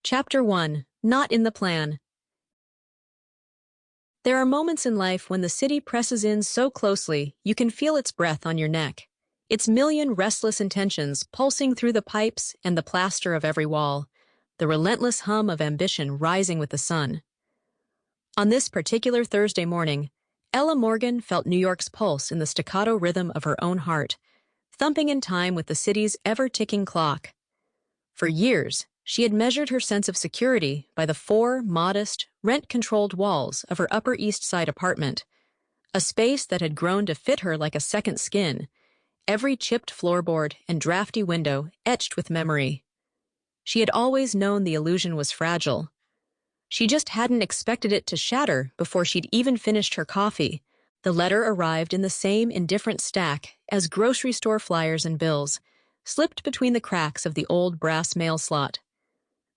Chapter 1. Not in the Plan. There are moments in life when the city presses in so closely you can feel its breath on your neck, its million restless intentions pulsing through the pipes and the plaster of every wall, the relentless hum of ambition rising with the sun. On this particular Thursday morning, Ella Morgan felt New York's pulse in the staccato rhythm of her own heart, thumping in time with the city's ever-ticking clock. For years, she had measured her sense of security by the four modest, rent-controlled walls of her Upper East Side apartment, a space that had grown to fit her like a second skin, every chipped floorboard and drafty window etched with memory. She had always known the illusion was fragile. She just hadn't expected it to shatter before she'd even finished her coffee. The letter arrived in the same indifferent stack as grocery store flyers and bills, slipped between the cracks of the old brass mail slot.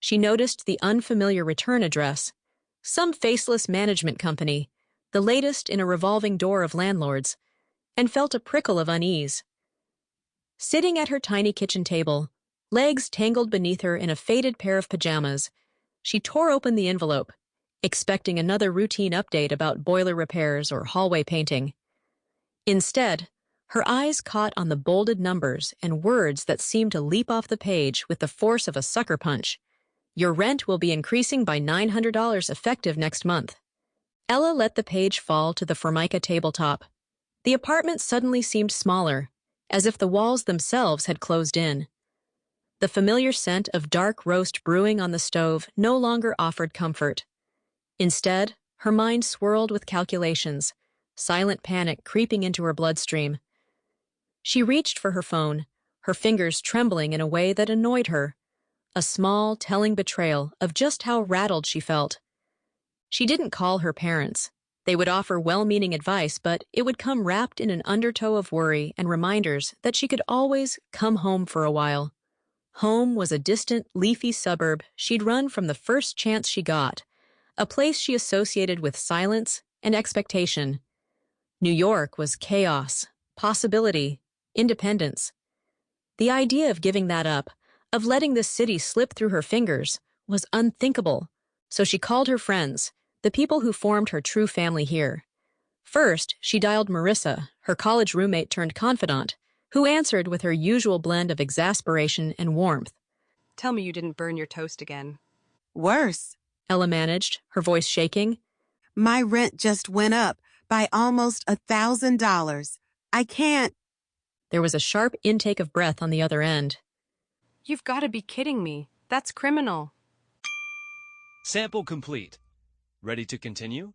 She noticed the unfamiliar return address, some faceless management company, the latest in a revolving door of landlords, and felt a prickle of unease. Sitting at her tiny kitchen table, legs tangled beneath her in a faded pair of pajamas, she tore open the envelope, expecting another routine update about boiler repairs or hallway painting. Instead, her eyes caught on the bolded numbers and words that seemed to leap off the page with the force of a sucker punch. Your rent will be increasing by $900 effective next month. Ella let the page fall to the Formica tabletop. The apartment suddenly seemed smaller, as if the walls themselves had closed in. The familiar scent of dark roast brewing on the stove no longer offered comfort. Instead, her mind swirled with calculations, silent panic creeping into her bloodstream. She reached for her phone, her fingers trembling in a way that annoyed her, a small, telling betrayal of just how rattled she felt. She didn't call her parents. They would offer well-meaning advice, but it would come wrapped in an undertow of worry and reminders that she could always come home for a while. Home was a distant, leafy suburb she'd run from the first chance she got, a place she associated with silence and expectation. New York was chaos, possibility, independence. The idea of giving that up, of letting this city slip through her fingers, was unthinkable, so she called her friends, the people who formed her true family here. First, she dialed Marissa, her college roommate turned confidant, who answered with her usual blend of exasperation and warmth. Tell me you didn't burn your toast again. Worse, Ella managed, her voice shaking. my rent just went up by almost $1,000. I can't. There was a sharp intake of breath on the other end. You've got to be kidding me. That's criminal. Sample complete. Ready to continue?